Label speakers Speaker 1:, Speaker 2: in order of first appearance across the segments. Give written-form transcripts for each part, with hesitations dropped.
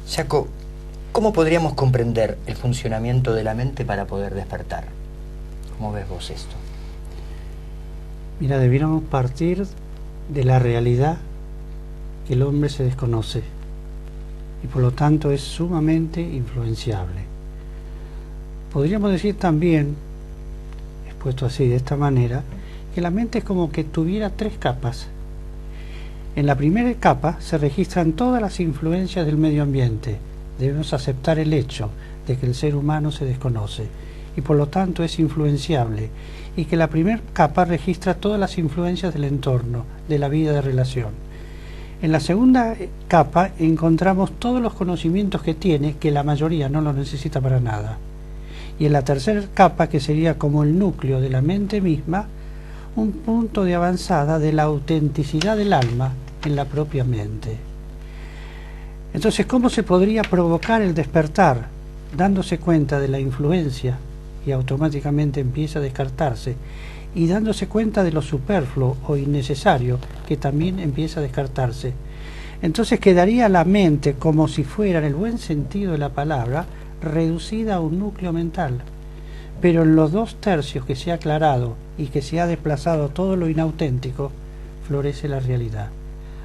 Speaker 1: Jaco, ¿cómo podríamos comprender el funcionamiento de la mente para poder despertar? ¿Cómo ves vos esto?
Speaker 2: Mira, debiéramos partir de la realidad que el hombre se desconoce y por lo tanto es sumamente influenciable. Podríamos decir también, expuesto así de esta manera, que la mente es como que tuviera tres capas. En la primera capa se registran todas las influencias del medio ambiente. Debemos aceptar el hecho de que el ser humano se desconoce y por lo tanto es influenciable, y que la primera capa registra todas las influencias del entorno, de la vida de relación. En la segunda capa encontramos todos los conocimientos que tiene, que la mayoría no los necesita para nada. Y en la tercera capa, que sería como el núcleo de la mente misma, un punto de avanzada de la autenticidad del alma en la propia mente. Entonces, ¿cómo se podría provocar el despertar? Dándose cuenta de la influencia y automáticamente empieza a descartarse, y dándose cuenta de lo superfluo o innecesario que también empieza a descartarse. Entonces quedaría la mente como si fuera, en el buen sentido de la palabra, reducida a un núcleo mental. Pero en los 2/3 que se ha aclarado y que se ha desplazado todo lo inauténtico, florece la realidad.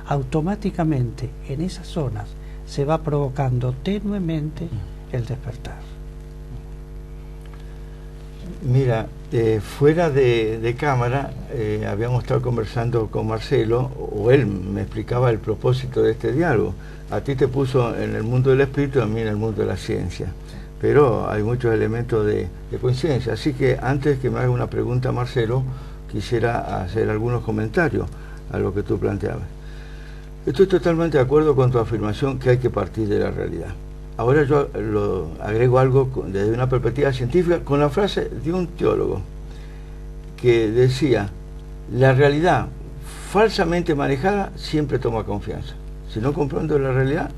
Speaker 2: Automáticamente en esas zonas se va provocando tenuemente el despertar.
Speaker 3: Mira, fuera de cámara habíamos estado conversando con Marcelo, o él me explicaba el propósito de este diálogo. A ti te puso en el mundo del espíritu, a mí en el mundo de la ciencia, pero hay muchos elementos de coincidencia. Así que antes que me haga una pregunta, Marcelo, quisiera hacer algunos comentarios a lo que tú planteabas. Estoy totalmente de acuerdo con tu afirmación que hay que partir de la realidad. Ahora yo lo agrego algo desde una perspectiva científica con la frase de un teólogo que decía: la realidad falsamente manejada siempre toma confianza. Si no comprendo la realidad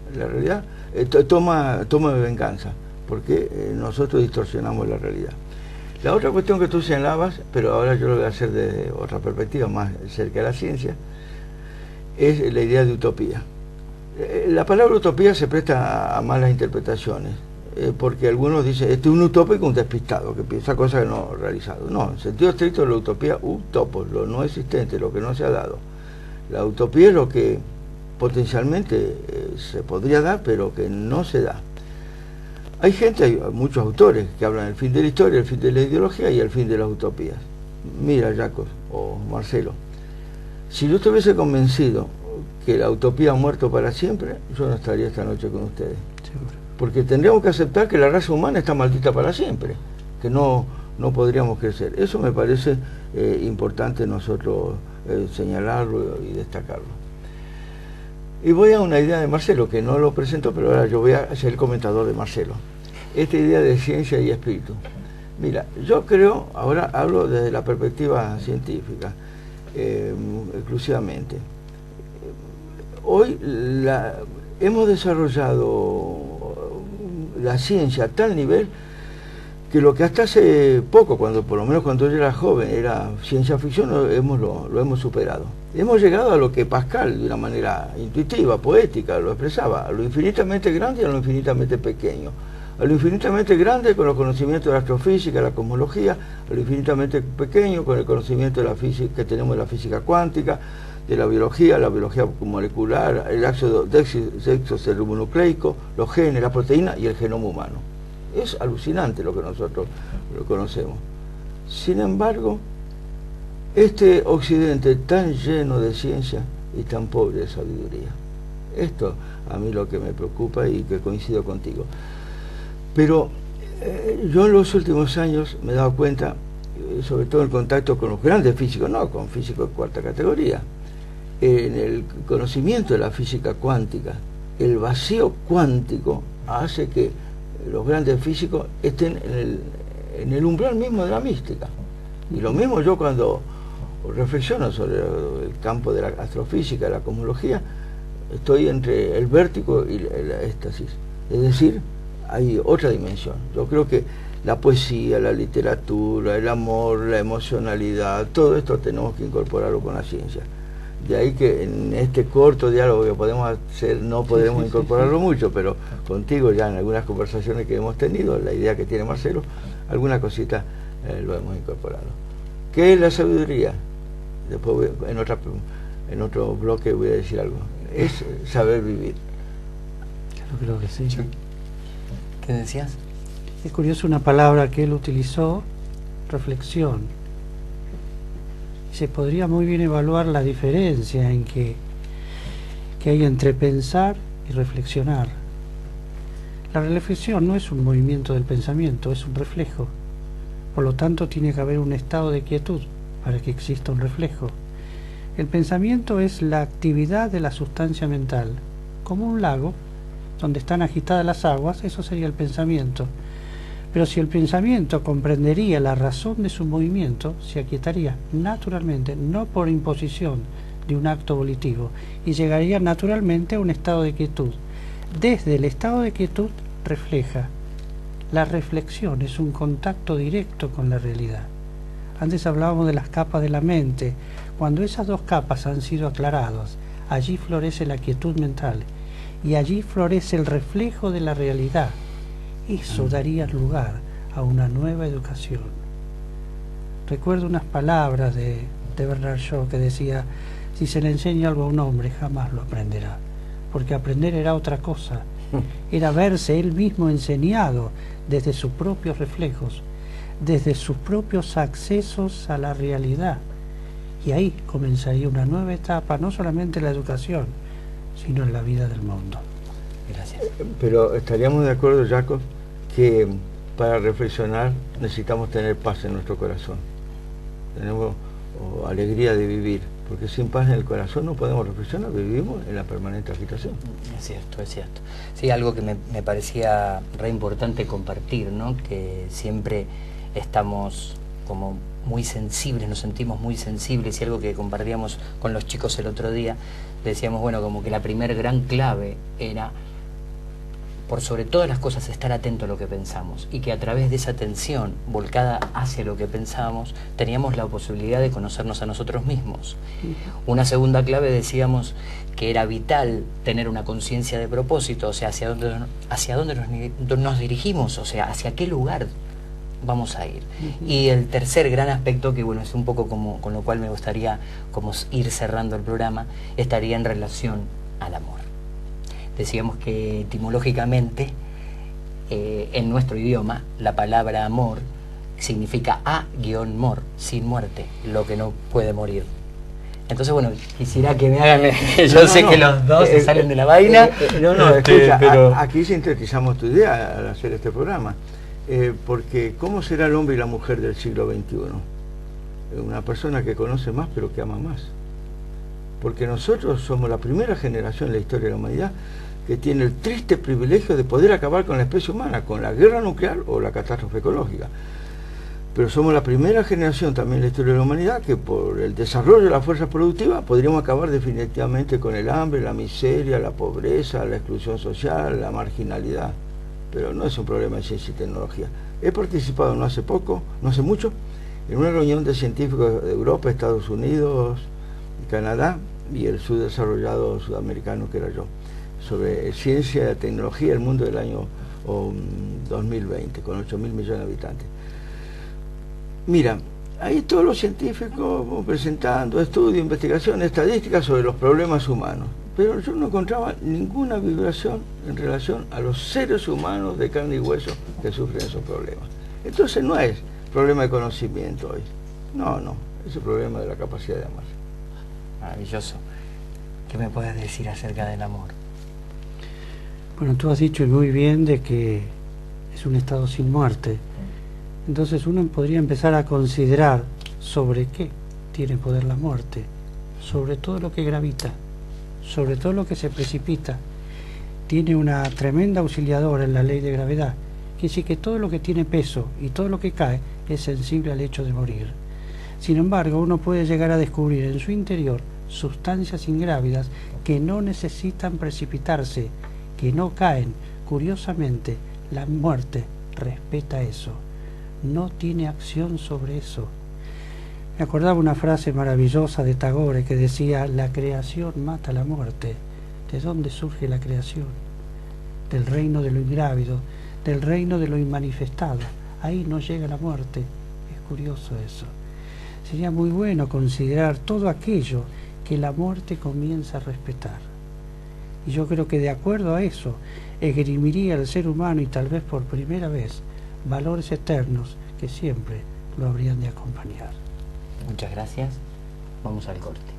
Speaker 3: toma venganza, porque nosotros distorsionamos la realidad. La otra cuestión que tú señalabas, pero ahora yo lo voy a hacer desde otra perspectiva, más cerca de la ciencia, es la idea de utopía. La palabra utopía se presta a malas interpretaciones, porque algunos dicen, este es un utópico, un despistado, que piensa cosas que no ha realizado. No, en sentido estricto, la utopía, utopos, lo no existente, lo que no se ha dado. La utopía es lo que potencialmente se podría dar, pero que no se da. Hay gente, hay muchos autores que hablan del fin de la historia, el fin de la ideología y el fin de las utopías. Mira, Jaco o Marcelo, si yo estuviese convencido que la utopía ha muerto para siempre, yo no estaría esta noche con ustedes. Seguro. Porque tendríamos que aceptar que la raza humana está maldita para siempre, que no podríamos crecer. Eso me parece importante nosotros señalarlo y destacarlo. Y voy a una idea de Marcelo, que no lo presento, pero ahora yo voy a ser el comentador de Marcelo. Esta idea de ciencia y espíritu. Mira, yo creo, ahora hablo desde la perspectiva científica, exclusivamente. Hoy hemos desarrollado la ciencia a tal nivel que lo que hasta hace poco, por lo menos cuando yo era joven, era ciencia ficción, lo hemos superado. Hemos llegado a lo que Pascal, de una manera intuitiva, poética, lo expresaba: a lo infinitamente grande y a lo infinitamente pequeño. A lo infinitamente grande con los conocimientos de la astrofísica, la cosmología; a lo infinitamente pequeño con el conocimiento de la física que tenemos de la física cuántica, de la biología molecular, el ácido desoxirribonucleico, los genes, la proteína y el genoma humano. Es alucinante lo que nosotros lo conocemos. Sin embargo, este occidente tan lleno de ciencia y tan pobre de sabiduría. Esto a mí lo que me preocupa y que coincido contigo. Pero yo en los últimos años me he dado cuenta, sobre todo en contacto con los grandes físicos, no con físicos de cuarta categoría, en el conocimiento de la física cuántica, el vacío cuántico hace que los grandes físicos estén en el umbral mismo de la mística. Y lo mismo yo cuando reflexiono sobre el campo de la astrofísica, de la cosmología, estoy entre el vértigo y la éxtasis. Es decir, hay otra dimensión. Yo creo que la poesía, la literatura, el amor, la emocionalidad, todo esto tenemos que incorporarlo con la ciencia. De ahí que en este corto diálogo que podemos hacer no podemos incorporarlo mucho, pero contigo ya en algunas conversaciones que hemos tenido, la idea que tiene Marcelo, alguna cosita lo hemos incorporado. ¿Qué es la sabiduría? Después en otro bloque voy a decir algo. Es saber vivir.
Speaker 2: Yo creo que sí.
Speaker 1: ¿Qué decías?
Speaker 2: Es curioso una palabra que él utilizó, reflexión. Se podría muy bien evaluar la diferencia que hay entre pensar y reflexionar. La reflexión no es un movimiento del pensamiento, es un reflejo. Por lo tanto, tiene que haber un estado de quietud para que exista un reflejo. El pensamiento es la actividad de la sustancia mental. Como un lago, donde están agitadas las aguas, eso sería el pensamiento. Pero si el pensamiento comprendería la razón de su movimiento, se aquietaría naturalmente, no por imposición de un acto volitivo, y llegaría naturalmente a un estado de quietud. Desde el estado de quietud refleja. La reflexión es un contacto directo con la realidad. Antes hablábamos de las capas de la mente. Cuando esas dos capas han sido aclaradas, allí florece la quietud mental, y allí florece el reflejo de la realidad. Eso daría lugar a una nueva educación. Recuerdo unas palabras de Bernard Shaw que decía: si se le enseña algo a un hombre, jamás lo aprenderá, porque aprender era otra cosa, era verse él mismo enseñado desde sus propios reflejos, desde sus propios accesos a la realidad, y ahí comenzaría una nueva etapa, no solamente en la educación, sino en la vida del mundo.
Speaker 1: Gracias.
Speaker 3: Pero estaríamos de acuerdo, Jacob, que para reflexionar necesitamos tener paz en nuestro corazón. Tenemos alegría de vivir, porque sin paz en el corazón no podemos reflexionar, vivimos en la permanente agitación.
Speaker 1: Es cierto, es cierto. Sí, algo que me parecía re importante compartir, ¿no? Que siempre estamos como muy sensibles, nos sentimos muy sensibles, y algo que compartíamos con los chicos el otro día, decíamos, bueno, como que la primer gran clave era, por sobre todas las cosas, estar atento a lo que pensamos, y que a través de esa atención volcada hacia lo que pensábamos, teníamos la posibilidad de conocernos a nosotros mismos. Una segunda clave, decíamos, que era vital tener una conciencia de propósito, o sea, hacia dónde nos dirigimos, o sea, hacia qué lugar vamos a ir. Y el tercer gran aspecto, que bueno, es un poco como con lo cual me gustaría como ir cerrando el programa, estaría en relación al amor. Decíamos que etimológicamente en nuestro idioma la palabra amor significa a-mor, sin muerte, lo que no puede morir. Entonces, bueno, quisiera que me hagan... Yo sé que los dos se salen de la vaina.
Speaker 3: Escucha, pero aquí sintetizamos tu idea al hacer este programa. Porque ¿cómo será el hombre y la mujer del siglo XXI? Una persona que conoce más pero que ama más. Porque nosotros somos la primera generación en la historia de la humanidad que tiene el triste privilegio de poder acabar con la especie humana, con la guerra nuclear o la catástrofe ecológica. Pero somos la primera generación también en la historia de la humanidad que por el desarrollo de la fuerza productiva podríamos acabar definitivamente con el hambre, la miseria, la pobreza, la exclusión social, la marginalidad. Pero no es un problema de ciencia y tecnología. He participado no hace mucho, en una reunión de científicos de Europa, Estados Unidos, Canadá y el subdesarrollado sudamericano que era yo, sobre ciencia y tecnología, el mundo del año 2020, con 8.000 millones de habitantes. Mira, ahí todos los científicos presentando estudios, investigaciones, estadísticas sobre los problemas humanos, pero yo no encontraba ninguna vibración en relación a los seres humanos de carne y hueso que sufren esos problemas. Entonces no es problema de conocimiento hoy, no, es el problema de la capacidad de amar.
Speaker 1: Maravilloso. ¿Qué me puedes decir acerca del amor?
Speaker 2: Bueno, tú has dicho muy bien de que es un estado sin muerte. Entonces uno podría empezar a considerar sobre qué tiene poder la muerte, sobre todo lo que gravita, sobre todo lo que se precipita. Tiene una tremenda auxiliadora en la ley de gravedad, que sí que todo lo que tiene peso y todo lo que cae es sensible al hecho de morir. Sin embargo, uno puede llegar a descubrir en su interior sustancias ingrávidas que no necesitan precipitarse, que no caen. Curiosamente, la muerte respeta eso, no tiene acción sobre eso. Me acordaba una frase maravillosa de Tagore que decía: la creación mata la muerte. ¿De dónde surge la creación? Del reino de lo ingrávido, del reino de lo inmanifestado. Ahí no llega la muerte. Es curioso eso. Sería muy bueno considerar todo aquello que la muerte comienza a respetar. Y yo creo que de acuerdo a eso esgrimiría el ser humano, y tal vez por primera vez, valores eternos que siempre lo habrían de acompañar.
Speaker 1: Muchas gracias. Vamos al corte.